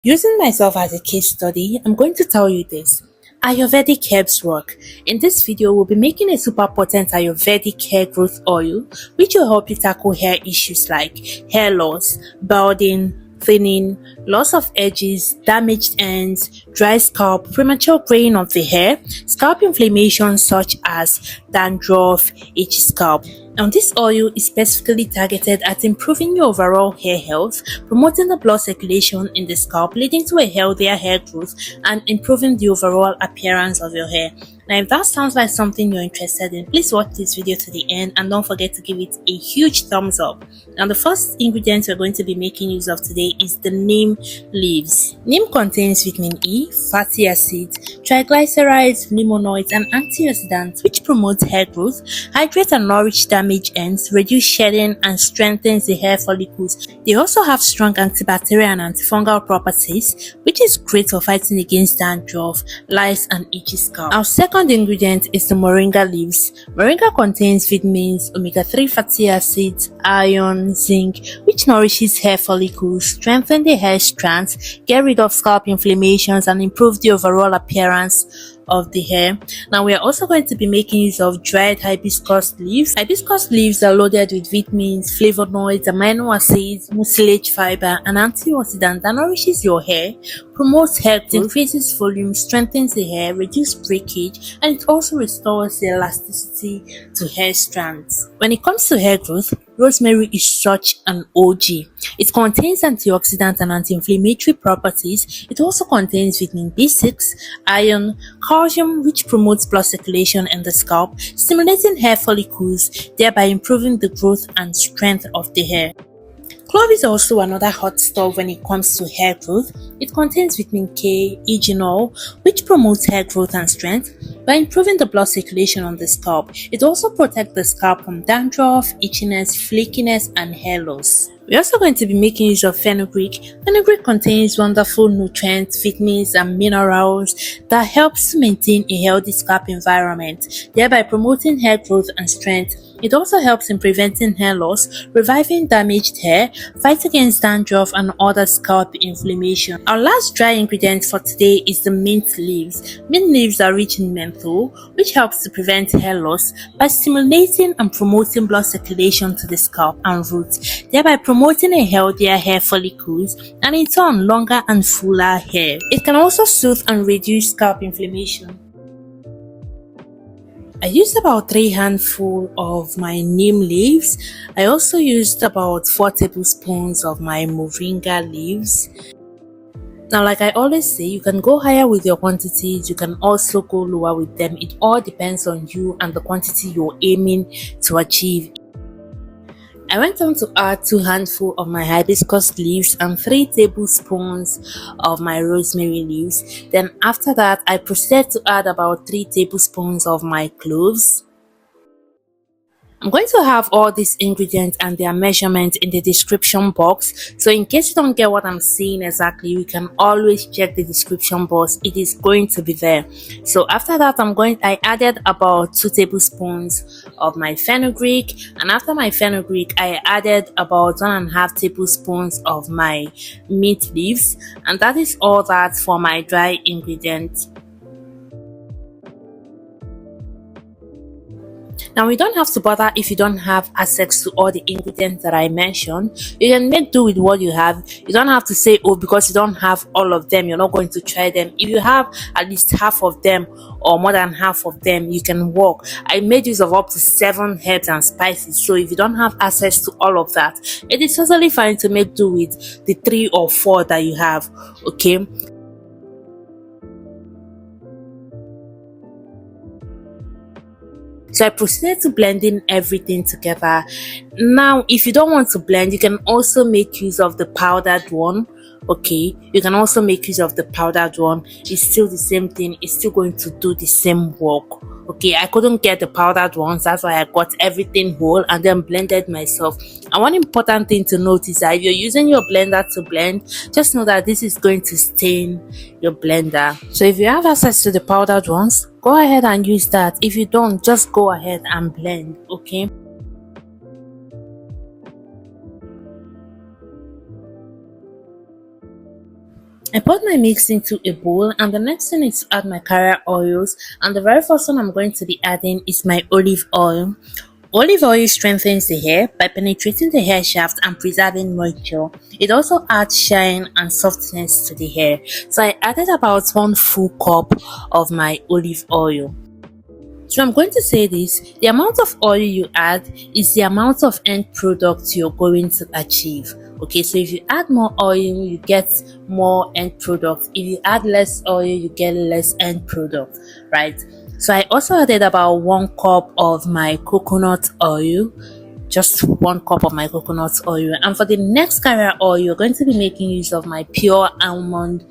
Using myself as a case study, I'm going to tell you this. Ayurvedic herbs work. In this video, we'll be making a super potent Ayurvedic hair growth oil, which will help you tackle hair issues like hair loss, balding, thinning, loss of edges, damaged ends, dry scalp, premature graying of the hair, scalp inflammation such as dandruff, itchy scalp. Now, this oil is specifically targeted at improving your overall hair health, promoting the blood circulation in the scalp, leading to a healthier hair growth, and improving the overall appearance of your hair. Now, if that sounds like something you're interested in, please watch this video to the end and don't forget to give it a huge thumbs up. Now, the first ingredient we're going to be making use of today is the neem leaves. Neem contains vitamin E, fatty acids, triglycerides, limonoids, and antioxidants, which promote hair growth, hydrate and nourish damaged ends, reduce shedding, and strengthens the hair follicles. They also have strong antibacterial and antifungal properties, which is great for fighting against dandruff, lice, and itchy scalp. Our second ingredient is the Moringa leaves. Moringa contains vitamins, omega-3 fatty acids, iron, zinc, which nourishes hair follicles, strengthen the hair strands, get rid of scalp inflammations, and improve the overall appearance of the hair. Now, we are also going to be making use of dried hibiscus leaves. Hibiscus leaves are loaded with vitamins, flavonoids, amino acids, mucilage fiber, and antioxidant that nourishes your hair, promotes hair growth, increases volume, strengthens the hair, reduces breakage, and it also restores the elasticity to hair strands. When it comes to hair growth, rosemary is such an OG. It contains antioxidant and anti-inflammatory properties. It also contains vitamin B6, iron, calcium, which promotes blood circulation in the scalp, stimulating hair follicles, thereby improving the growth and strength of the hair. Clove is also another hot stuff when it comes to hair growth. It contains vitamin K, eugenol, which promotes hair growth and strength by improving the blood circulation on the scalp. It also protects the scalp from dandruff, itchiness, flakiness, and hair loss. We're also going to be making use of fenugreek. Fenugreek contains wonderful nutrients, vitamins, and minerals that helps to maintain a healthy scalp environment, thereby promoting hair growth and strength. It also helps in preventing hair loss, reviving damaged hair, fight against dandruff and other scalp inflammation. Our last dry ingredient for today is the mint leaves. Mint leaves are rich in menthol, which helps to prevent hair loss by stimulating and promoting blood circulation to the scalp and roots, thereby promoting a healthier hair follicles and in turn longer and fuller hair. It can also soothe and reduce scalp inflammation. I used about 3 handfuls of my neem leaves. I also used about 4 tablespoons of my moringa leaves. Now, like I always say, you can go higher with your quantities, you can also go lower with them. It all depends on you and the quantity you're aiming to achieve. I went on to add 2 handfuls of my hibiscus leaves and 3 tablespoons of my rosemary leaves. Then after that, I proceeded to add about 3 tablespoons of my cloves. I'm going to have all these ingredients and their measurements in the description box, so in case you don't get what I'm saying exactly, you can always check the description box. It is going to be there. So after that, I added about 2 tablespoons of my fenugreek, and after my fenugreek, I added about 1.5 tablespoons of my mint leaves, and that is all that for my dry ingredients. Now, you don't have to bother if you don't have access to all the ingredients that I mentioned. You can make do with what you have. You don't have to say, oh, because you don't have all of them, you're not going to try them. If you have at least half of them or more than half of them, you can work. I made use of up to 7 herbs and spices. So if you don't have access to all of that, it is totally fine to make do with the 3 or 4 that you have. Okay. So I proceeded to blending everything together. Now, if you don't want to blend, you can also make use of the powdered one. Okay, you can also make use of the powdered one. It's still the same thing. It's still going to do the same work. Okay, I couldn't get the powdered ones. That's why I got everything whole and then blended myself. And one important thing to note is that if you're using your blender to blend, just know that this is going to stain your blender. So if you have access to the powdered ones, go ahead and use that. If you don't, just go ahead and blend. Okay. I put my mix into a bowl, and the next thing is to add my carrier oils, and the very first one I'm going to be adding is my olive oil. Olive oil strengthens the hair by penetrating the hair shaft and preserving moisture. It also adds shine and softness to the hair. So I added about 1 full cup of my olive oil. So I'm going to say this, the amount of oil you add is the amount of end product you're going to achieve. Okay, so if you add more oil, you get more end product. If you add less oil, you get less end product, right? So I also added about 1 cup of my coconut oil, just 1 cup of my coconut oil. And for the next carrier oil, you're going to be making use of my pure almond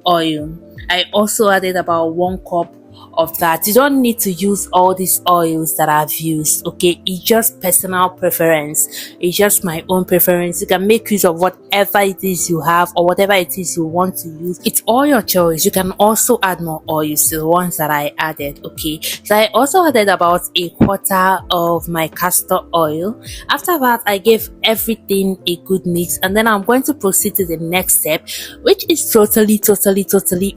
oil. I also added about 1 cup of that. You don't need to use all these oils that I've used, okay? It's just personal preference. It's just my own preference. You can make use of whatever it is you have or whatever it is you want to use. It's all your choice. You can also add more oils to the ones that I added, okay? So I also added about 1/4 of my castor oil. After that, I gave everything a good mix, and then I'm going to proceed to the next step, which is totally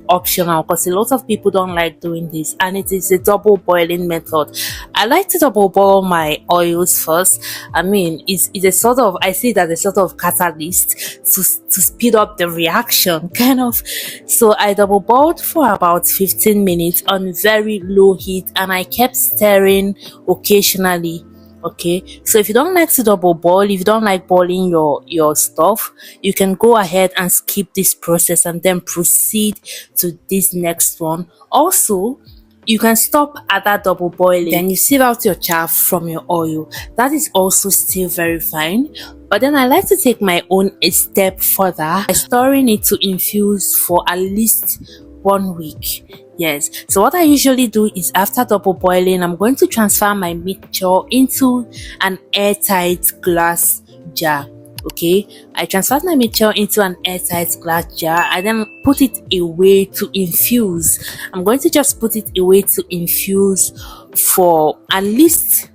optional, because a lot of people don't like doing this, and it is a double boiling method. I like to double boil my oils first. I mean, it's a sort of, I see it as a sort of catalyst to speed up the reaction, kind of. So I double boiled for about 15 minutes on very low heat, and I kept stirring occasionally. Okay, so if you don't like to double boil, if you don't like boiling your stuff, you can go ahead and skip this process and then proceed to this next one. Also, you can stop at that double boiling, then you sieve out your chaff from your oil. That is also still very fine. But then I like to take my own a step further by storing it to infuse for at least 1 week. Yes, so what I usually do is after double boiling, I'm going to transfer my mixture into an airtight glass jar. Okay, I transferred my mixture into an airtight glass jar. I then put it away to infuse. I'm going to just put it away to infuse for at least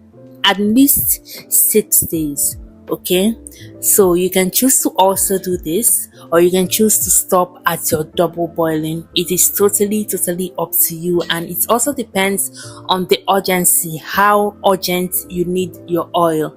6 days. Okay, so you can choose to also do this, or you can choose to stop at your double boiling. It is totally up to you, and it also depends on the urgency, how urgent you need your oil.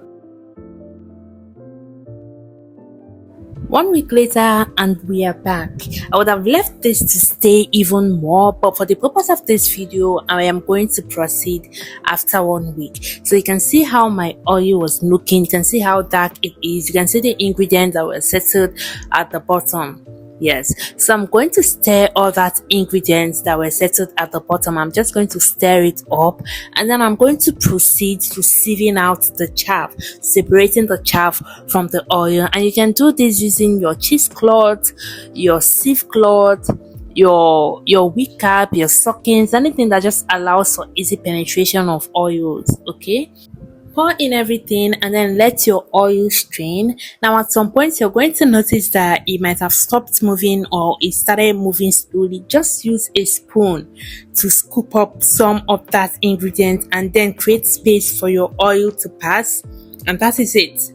1 week later, and we are back. I would have left this to stay even more, but for the purpose of this video, I am going to proceed after 1 week. So you can see how my oil was looking. You can see how dark it is. You can see the ingredients that were settled at the bottom. Yes, so I'm going to stir all that ingredients that were settled at the bottom. I'm just going to stir it up, and then I'm going to proceed to sieving out the chaff, separating the chaff from the oil. And you can do this using your cheesecloth, your sieve cloth, your wig cap, your stockings, anything that just allows for easy penetration of oils. Okay, pour in everything and then let your oil strain. Now at some point you're going to notice that it might have stopped moving or it started moving slowly. Just use a spoon to scoop up some of that ingredient and then create space for your oil to pass, and that is it.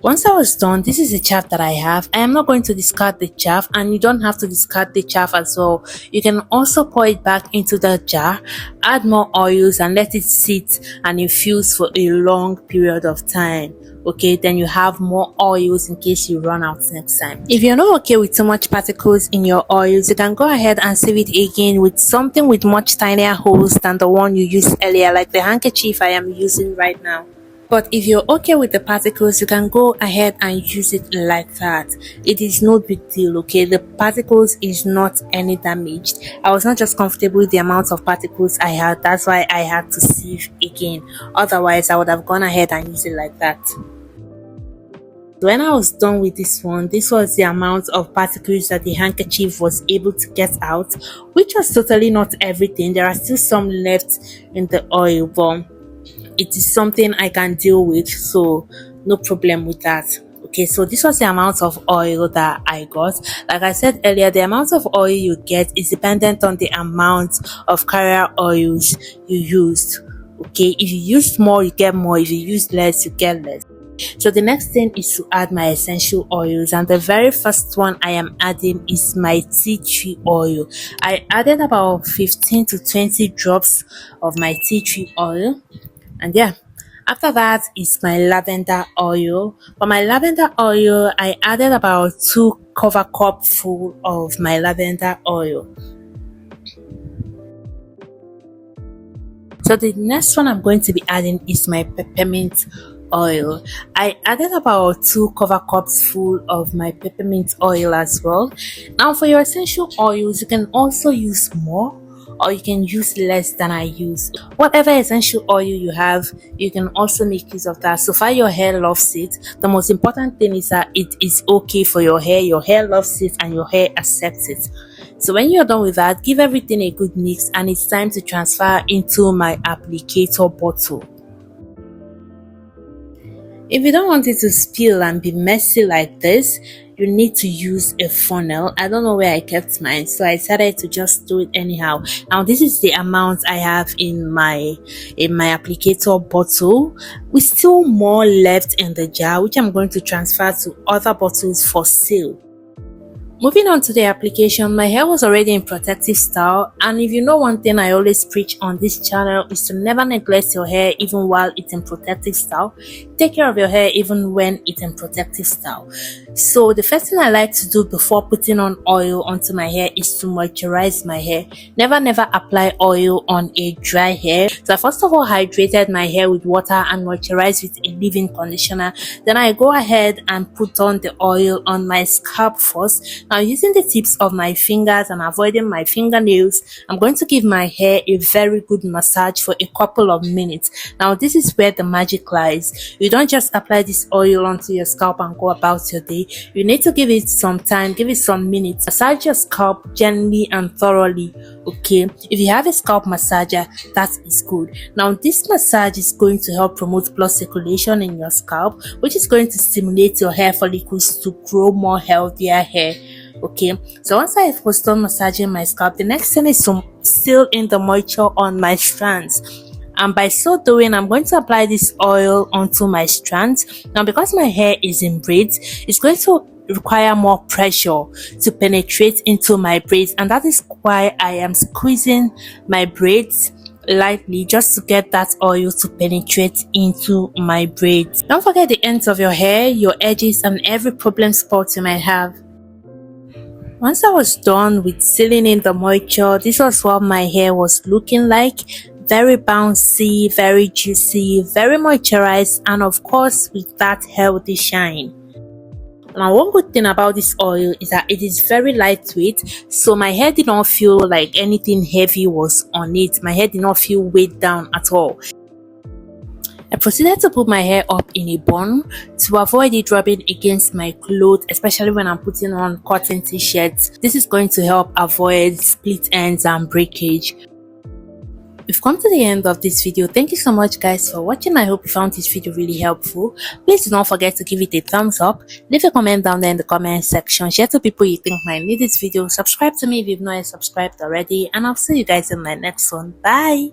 Once I was done, this is the chaff that I have. I am not going to discard the chaff, and you don't have to discard the chaff as well. You can also pour it back into the jar, add more oils, and let it sit and infuse for a long period of time. Okay, then you have more oils in case you run out next time. If you're not okay with too much particles in your oils, you can go ahead and sieve it again with something with much tinier holes than the one you used earlier, like the handkerchief I am using right now. But if you're okay with the particles, you can go ahead and use it like that. It is no big deal, okay? The particles is not any damaged. I was not just comfortable with the amount of particles I had. That's why I had to sieve again. Otherwise, I would have gone ahead and used it like that. When I was done with this one, this was the amount of particles that the handkerchief was able to get out, which was totally not everything. There are still some left in the oil, but it is something I can deal with, so no problem with that. Okay, so this was the amount of oil that I got. Like I said earlier, the amount of oil you get is dependent on the amount of carrier oils you used. Okay, if you use more, you get more. If you use less, you get less. So the next thing is to add my essential oils, and the very first one I am adding is my tea tree oil. I added about 15 to 20 drops of my tea tree oil, and yeah, after that is my lavender oil. For my lavender oil, I added about 2 cover cup full of my lavender oil. So the next one I'm going to be adding is my peppermint oil. I added about 2 cover cups full of my peppermint oil as well. Now for your essential oils, you can also use more or you can use less than I use. Whatever essential oil you have, you can also make use of that. So far your hair loves it. The most important thing is that it is okay for your hair loves it, and your hair accepts it. So when you're done with that, give everything a good mix, and it's time to transfer into my applicator bottle. If you don't want it to spill and be messy like this, you need to use a funnel. I don't know where I kept mine, so I decided to just do it anyhow. Now this is the amount I have in my applicator bottle, with still more left in the jar, which I'm going to transfer to other bottles for sale. Moving on to the application, my hair was already in protective style, and if you know one thing I always preach on this channel is to never neglect your hair even while it's in protective style. Take care of your hair even when it's in protective style. So the first thing I like to do before putting on oil onto my hair is to moisturize my hair. Never apply oil on a dry hair. So I first of all hydrated my hair with water and moisturized with a leave-in conditioner. Then I go ahead and put on the oil on my scalp first. Now using the tips of my fingers and avoiding my fingernails, I'm going to give my hair a very good massage for a couple of minutes. Now this is where the magic lies. You don't just apply this oil onto your scalp and go about your day. You need to give it some time, give it some minutes. Massage your scalp gently and thoroughly, okay? If you have a scalp massager, that is good. Now this massage is going to help promote blood circulation in your scalp, which is going to stimulate your hair follicles to grow more healthier hair. Okay, so once I was done massaging my scalp, the next thing is to seal in the moisture on my strands. And by so doing, I'm going to apply this oil onto my strands. Now because my hair is in braids, it's going to require more pressure to penetrate into my braids, and that is why I am squeezing my braids lightly just to get that oil to penetrate into my braids. Don't forget the ends of your hair, your edges, and every problem spot you might have. Once I was done with sealing in the moisture, this was what my hair was looking like. Very bouncy, very juicy, very moisturized, and of course with that healthy shine. Now one good thing about this oil is that it is very lightweight, so my hair did not feel like anything heavy was on it. My hair did not feel weighed down at all. I proceeded to put my hair up in a bun to avoid it rubbing against my clothes, especially when I'm putting on cotton t-shirts. This is going to help avoid split ends and breakage. We've come to the end of this video. Thank you so much guys for watching. I hope you found this video really helpful. Please do not forget to give it a thumbs up, leave a comment down there in the comment section, share to people you think might need this video, subscribe to me if you've not yet subscribed already, and I'll see you guys in my next one. Bye.